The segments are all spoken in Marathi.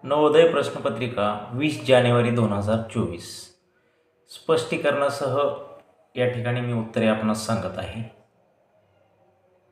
नवोदय प्रश्नपत्रिका 20 जानेवारी 2024 स्पष्टीकरणासह या ठिकाणी मी उत्तरे आपणास सांगत आहे.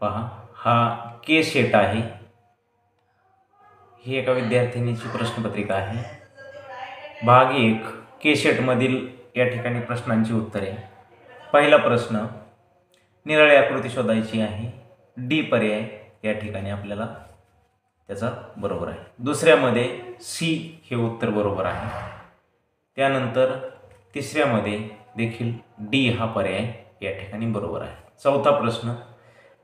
पहा, हा के सेट आहे. ही एका विद्यार्थिनीची प्रश्नपत्रिका आहे. भाग 1 के सेटमधील या ठिकाणी प्रश्नांची उत्तरे. पहिला प्रश्न, निराळी आकृती शोधायची आहे. डी पर्याय या ठिकाणी आपल्याला त्याचा बरोबर आहे. दुसऱ्यामध्ये सी हे उत्तर बरोबर आहे. त्यानंतर तिसऱ्यामध्ये देखील डी हा पर्याय या ठिकाणी बरोबर आहे. चौथा प्रश्न,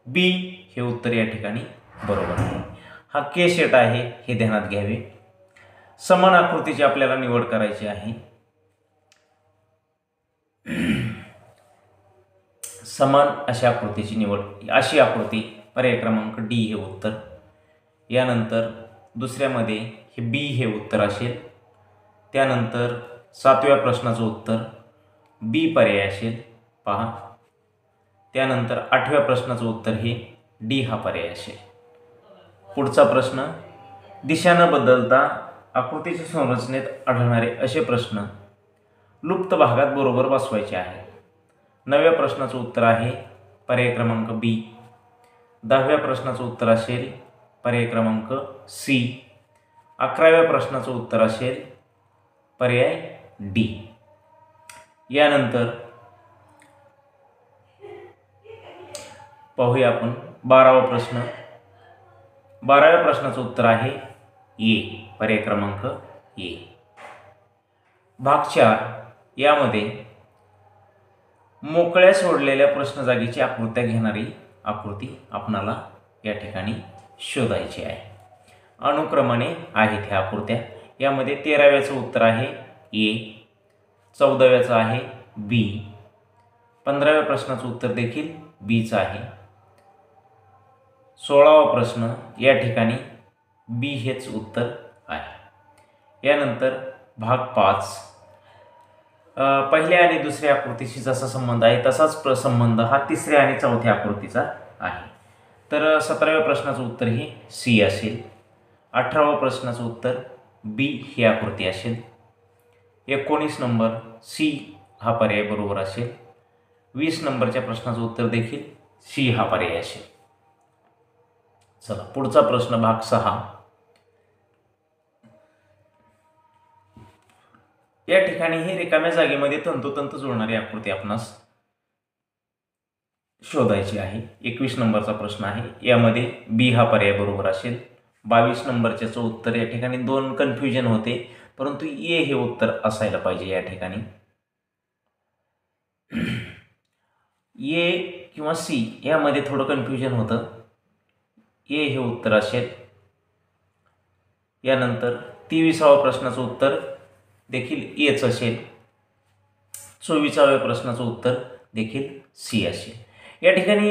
बी हे उत्तर या ठिकाणी बरोबर आहे. हा के सेट आहे हे ध्यानात घ्यावे. समान आकृतीची आपल्याला निवड करायची आहे. समान अशा आकृतीची निवड, अशी आकृती पर्याय क्रमांक डी हे उत्तर. यानंतर दुसऱ्यामध्ये हे बी हे उत्तर असेल. त्यानंतर 7व्या प्रश्नाचं उत्तर बी पर्याय असेल. पहा, त्यानंतर 8व्या प्रश्नाचं उत्तर हे डी हा पर्याय असेल. पुढचा प्रश्न, दिशा न बदलता आकृतीच्या संरचनेत आढळणारे असे प्रश्न लुप्त भागात बरोबर बसवायचे आहेत. 9व्या प्रश्नाचं उत्तर आहे पर्याय क्रमांक बी. 10व्या प्रश्नाचं उत्तर असेल पर्याय क्रमांक सी. 11व्या प्रश्नाचं उत्तर असेल पर्याय डी. यानंतर पाहूया आपण 12वा प्रश्न. 12व्या प्रश्नाचं उत्तर आहे ए, पर्याय क्रमांक ए. भाग 4 यामध्ये मोकळ्या सोडलेल्या प्रश्नजागेची आकृत्या घेणारी आकृती आपणाला या ठिकाणी शोधायची आहे. अनुक्रमाने आहेत ह्या आकृत्या. यामध्ये 13व्याचं उत्तर आहे ए, 14व्याचं आहे बी, 15व्या प्रश्नाचं उत्तर देखील बीचं आहे. 16वा प्रश्न या ठिकाणी बी हेच उत्तर आहे. यानंतर भाग 5, पहिल्या आणि दुसऱ्या आकृतीशी जसा संबंध आहे तसाच संबंध हा तिसऱ्या आणि चौथ्या आकृतीचा आहे. तर 17व्या प्रश्नाचं उत्तर हे सी असेल. 18व्या प्रश्नाचं उत्तर बी ही आकृती असेल. 19 नंबर सी हा पर्याय बरोबर असेल. 20 नंबरच्या प्रश्नाचं उत्तर देखील सी हा पर्याय असेल. चला पुढचा प्रश्न, भाग 6. या ठिकाणी ही रिकाम्या जागेमध्ये तंतोतंत जुळणारी आकृती आपणास शोधायची आहे. 21 नंबरचा प्रश्न आहे. यामध्ये बी हा पर्याय बरोबर असेल. 22 नंबरच्याचं उत्तर या ठिकाणी 2 कन्फ्युजन होते, परंतु ए हे उत्तर असायला पाहिजे. या ठिकाणी ए किंवा सी यामध्ये थोडं कन्फ्युजन होतं. ए हे उत्तर असेल. यानंतर 23व्या प्रश्नाचं उत्तर देखील एच असेल. 24व्या प्रश्नाचं उत्तर देखील सी असेल. या ठिकाणी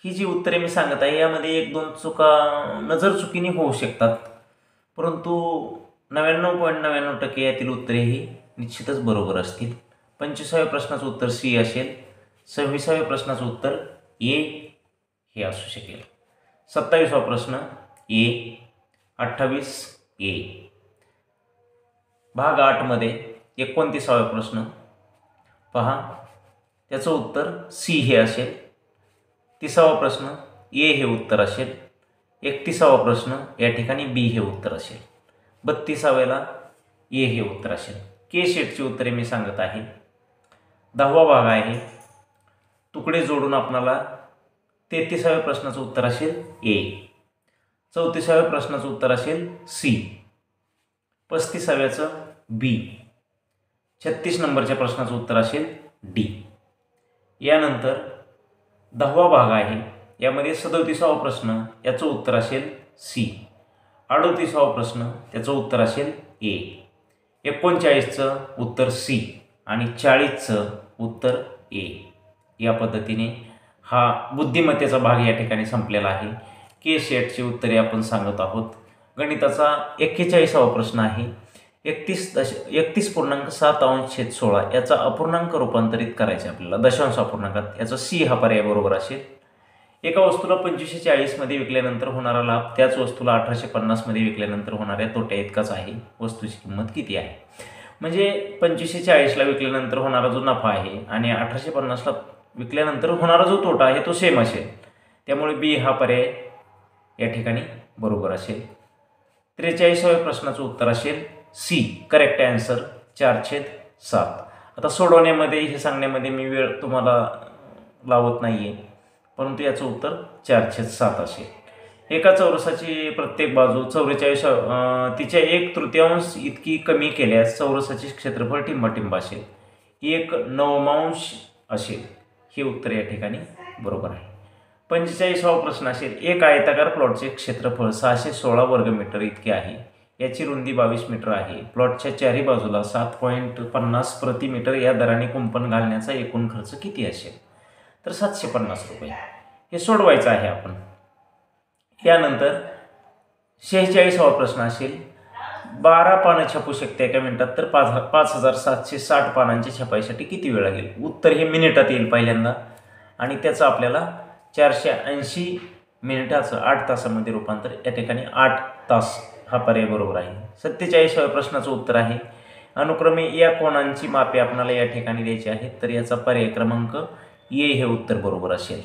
ही जी उत्तरे मी सांगत आहे यामध्ये 1-2 चुका नजर चुकीने होऊ शकतात, परंतु 99.99% यातील उत्तरे ही निश्चितच बरोबर असतील. 25व्या प्रश्नाचं उत्तर सी असेल. 26व्या प्रश्नाचं उत्तर ए हे असू शकेल. 27वा प्रश्न ए. 28 ए. भाग 8मध्ये 29वा प्रश्न पहा, त्याचं उत्तर सी हे असेल. 30वा प्रश्न ए हे उत्तर असेल. 31वा प्रश्न या ठिकाणी बी हे उत्तर असेल. 32व्याला ए हे उत्तर असेल. के सेटची उत्तरे मी सांगत आहे. 10वा भाग आहे. तुकडे जोडून आपणाला 33व्या प्रश्नाचं उत्तर असेल ए. 34व्या प्रश्नाचं उत्तर असेल सी. 35व्याचं बी. 36 नंबरच्या प्रश्नाचं उत्तर असेल डी. यानंतर 10वा भाग आहे. यामध्ये 37वा प्रश्न याचं उत्तर असेल सी. 38वा प्रश्न त्याचं उत्तर असेल ए. 39चं उत्तर सी आणि 40चं उत्तर ए. या पद्धतीने हा बुद्धिमत्तेचा भाग या ठिकाणी संपलेला आहे. के सेटची उत्तरे आपण सांगत आहोत. गणिताचा 41वा प्रश्न आहे. 31.7/16 याचा अपूर्णांक रूपांतरित करायचा आपल्याला दशांश अपूर्णांकात. याचा सी हा पर्याय बरोबर असेल. एका वस्तूला 2540 मध्ये विकल्यानंतर होणारा लाभ त्याच वस्तूला 1850 मध्ये विकल्यानंतर होणाऱ्या तोट्या इतकाच आहे. वस्तूची किंमत किती आहे? म्हणजे 2540ला विकल्यानंतर होणारा जो नफा आहे आणि 1850ला विकल्यानंतर होणारा जो तोटा आहे तो सेम असेल. त्यामुळे बी हा पर्याय या ठिकाणी बरोबर असेल. 43व्या प्रश्नाचं उत्तर असेल सी. Correct answer 4/7. आता सोडवण्यामध्ये हे सांगण्यामध्ये मी वेळ तुम्हाला लावत नाही आहे, परंतु याचं उत्तर 4/7 असेल. एका चौरसाची प्रत्येक बाजू 44 तिच्या 1/3 इतकी कमी केल्यास चौरसाचे क्षेत्रफळ टिंबाटिंब असेल. 1/9 असेल. हे उत्तर या ठिकाणी बरोबर आहे. 45वा प्रश्न असेल एक आयताकार प्लॉटचे क्षेत्रफळ 616 वर्गमीटर इतके आहे. याची रुंदी 22 मीटर आहे. प्लॉटच्या चारही बाजूला 7.50 प्रति मीटर या दराने कुंपण घालण्याचा एकूण खर्च किती असेल? तर 750 रुपये. हे सोडवायचं आहे आपण. यानंतर 46वा प्रश्न असेल 12 पानं छापू शकते एका मिनिटात, तर 5760 पानांच्या छापाईसाठी किती वेळ लागेल? उत्तर हे मिनिटात येईल पहिल्यांदा आणि त्याचं आपल्याला 480 मिनिटाचं 8 तासामध्ये रूपांतर. या ठिकाणी 8 तास हा पर्याय बरोबर आहे. 47व्या प्रश्नाचं उत्तर आहे अनुक्रमे या कोणांची मापे आपल्याला या ठिकाणी द्यायची आहेत, तर याचा पर्याय क्रमांक ए हे उत्तर बरोबर असेल.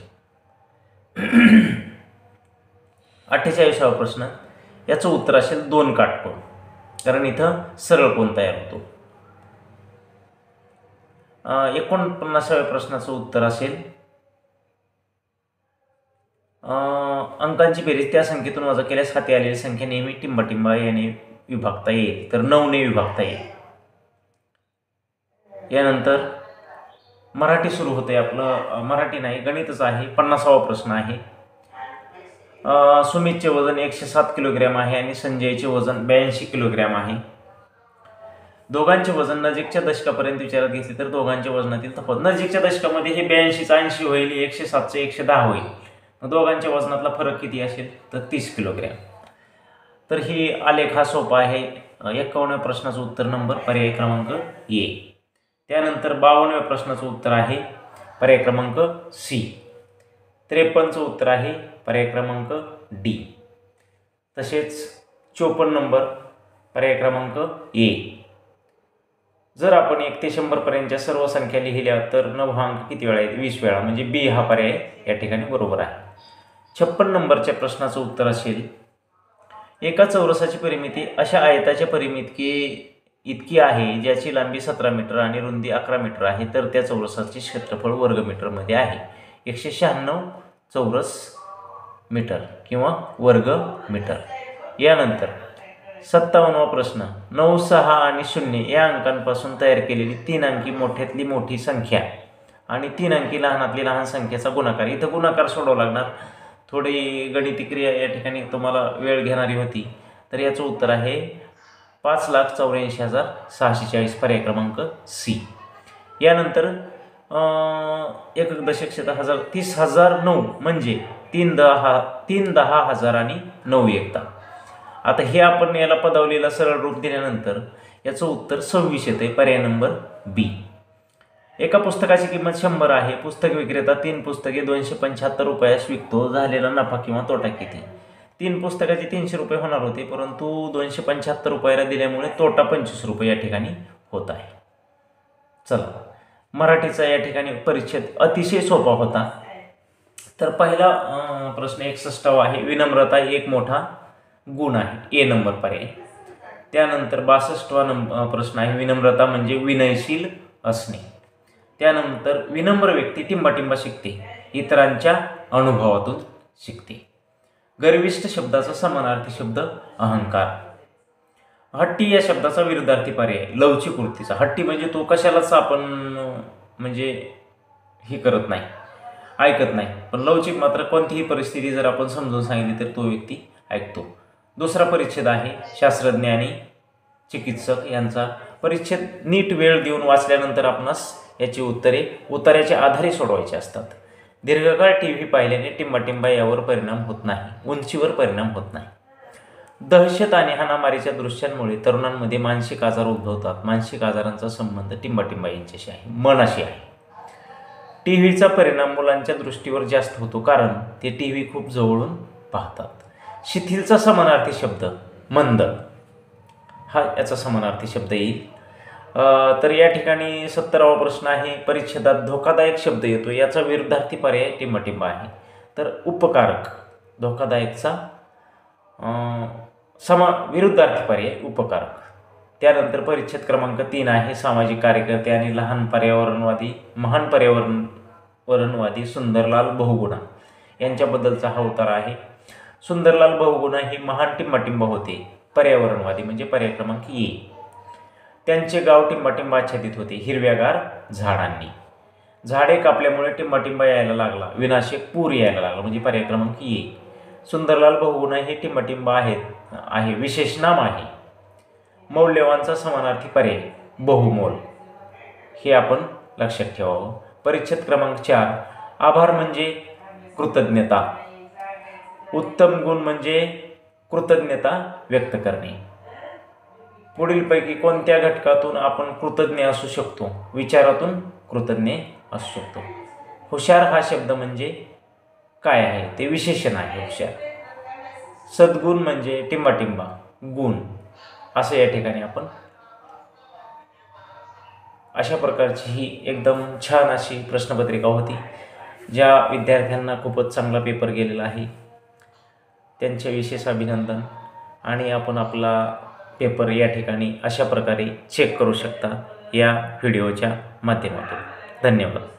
48वा प्रश्न याचं उत्तर असेल 2 काटकोन, कारण इथं सरळ कोन तयार होतो. 49व्या प्रश्नाचं उत्तर असेल अंकांची बेरीज त्या संख्येतून वजा केल्यास हाती आलेली संख्या नेहमी टिंबाटिंबा याने विभागता येईल, तर 9ने विभागता येईल. यानंतर मराठी सुरू होते आपलं. मराठी नाही, गणितच आहे. 50वा प्रश्न आहे सुमितचे वजन 107 किलोग्रॅम आहे आणि संजयचे वजन 82 किलोग्रॅम आहे. दोघांचे वजन नजीकच्या दशकापर्यंत विचारात घेतले तर दोघांच्या वजनातील तफावत नजीकच्या दशकामध्ये हे 82चं 80 होईल, 107चं 110 होईल. दोघांच्या वजनातला फरक किती असेल? तर 30 किलोग्रॅम. तर ही आलेख हा सोपा आहे. 51व्या प्रश्नाचं उत्तर नंबर पर्याय क्रमांक ए. त्यानंतर 52व्या प्रश्नाचं उत्तर आहे पर्याय क्रमांक सी. 53चं उत्तर आहे पर्याय क्रमांक डी. तसेच 54 नंबर पर्याय क्रमांक ए. जर आपण 1 ते 100 पर्यंतच्या सर्व संख्या लिहिल्या तर 9 हा अंक किती वेळा येईल? 20 वेळा. म्हणजे बी हा पर्याय या ठिकाणी बरोबर आहे. 56 नंबरच्या प्रश्नाचं उत्तर असेल एका चौरसाची परिमिती अशा आयताच्या परिमिती इतकी आहे ज्याची लांबी 17 मीटर आणि रुंदी 11 मीटर आहे, तर त्या चौरसाचे क्षेत्रफळ वर्गमीटरमध्ये आहे. 196 चौरस मीटर किंवा वर्ग मीटर. यानंतर 57वा प्रश्न 9, 6 आणि 0 या अंकांपासून तयार केलेली 3 अंकी मोठ्यातली मोठी संख्या आणि 3 अंकी लहानातली लहान संख्येचा गुणाकार. इथं गुणाकार सोडावं लागणार. थोडी गणिती क्रिया या ठिकाणी तुम्हाला वेळ घेणारी होती. तर याचं उत्तर आहे 5,84,640 पर्याय क्रमांक सी. यानंतर एकक दशक क्षेत्र 30,009 म्हणजे 3,10,000 आणि 9 एकता. आता हे आपण याला पदावलीला सरळ रूप दिल्यानंतर याचं उत्तर 26 येते. पर्याय नंबर बी. एका पुस्तकाची किंमत 100 आहे. पुस्तक विक्रेता 3 पुस्तके 275 रुपयास विकतो. झालेला नफा किंवा तोटा किती? 3 पुस्तकाचे 300 रुपये होणार होते, परंतु 275 रुपयाला दिल्यामुळे तोटा 25 रुपये या ठिकाणी होत आहे. चला, मराठीचा या ठिकाणी परिच्छेद अतिशय सोपा होता. तर पहिला प्रश्न 61वा आहे विनम्रता एक मोठा गुण आहे. ए नंबर पर्याय. त्यानंतर 62वा प्रश्न आहे विनम्रता म्हणजे विनयशील असणे. त्यानंतर विनम्र व्यक्ती टिंबाटिंबा शिकते, इतरांच्या अनुभवातून शिकते. गर्विष्ठ शब्दाचा समानार्थी शब्द अहंकार. हट्टी या शब्दाचा विरुद्धार्थी पर्याय लवचिक वृत्तीचा. हट्टी म्हणजे तो कशालाच आपण म्हणजे हे करत नाही, ऐकत नाही, पण लवचिक मात्र कोणतीही परिस्थिती जर आपण समजून सांगितली तर तो व्यक्ती ऐकतो. दुसरा परिच्छेद आहे शास्त्रज्ञ आणि चिकित्सक यांचा. परिच्छेद नीट वेळ देऊन वाचल्यानंतर आपणास याची उत्तराच्या आधारे सोडवायचे असतात. दीर्घकाळ TV पाहिल्याने टिंबाटिंबा यावर परिणाम होत नाही, उंचीवर परिणाम होत नाही. दहशत आणि हाणामारीच्या दृश्यांमुळे तरुणांमध्ये मानसिक आजार उद्भवतात. मानसिक आजारांचा संबंध टिंबाटिंबा यांच्याशी आहे, मनाशी आहे. टी व्हीचा परिणाम मुलांच्या दृष्टीवर जास्त होतो, कारण ते टी व्ही खूप जवळून पाहतात. शिथिलचा समानार्थी शब्द मंद, हा याचा समानार्थी शब्द येईल. तर या ठिकाणी 70वा प्रश्न आहे. परिच्छेदात धोकादायक शब्द येतो, याचा विरुद्धार्थी पर्याय टिंबटिंब आहे. तर उपकारक, धोकादायकचा विरुद्धार्थी पर्याय उपकारक. त्यानंतर परिच्छेद क्रमांक 3 आहे. सामाजिक कार्यकर्ते आणि महान पर्यावरणवादी सुंदरलाल बहुगुणा यांच्याबद्दलचा हा उतारा आहे. सुंदरलाल बहुगुणा ही महान टिंबटिंब होते. पर्यावरणवादी म्हणजे पर्याय क्रमांक ए. त्यांचे गाव टिंबटिंब आच्छादित होते हिरव्यागार झाडांनी. झाडे कापल्यामुळे टिंबटिंब यायला लागला, विनाशक पूर यायला लागला म्हणजे पर्याय क्रमांक ए. सुंदरलाल बहुगुणा हे टिंबटिंब आहे विशेष नाम आहे. मौल्यवानचा समानार्थी पर्याय बहुमोल, हे आपण लक्षात ठेवावं. परिच्छेद क्रमांक 4. आभार म्हणजे कृतज्ञता. उत्तम गुण म्हणजे कृतज्ञता व्यक्त करणे. पुढीलपैकी कोणत्या घटकातून आपण कृतज्ञ असू शकतो? विचारातून कृतज्ञ असू शकतो. हुशार हा शब्द म्हणजे काय आहे? ते विशेषण आहे हुशार. सद्गुण म्हणजे टिंबाटिंबा गुण, असं या ठिकाणी आपण अशा प्रकारची ही एकदम छान अशी प्रश्नपत्रिका होती. ज्या विद्यार्थ्यांना खूपच चांगला पेपर गेलेला आहे त्यांचे विशेष अभिनंदन. आणि आपण आपला पेपर या ठिकाणी अशा प्रकारे चेक करू शकता या व्हिडिओच्या माध्यमातून. धन्यवाद.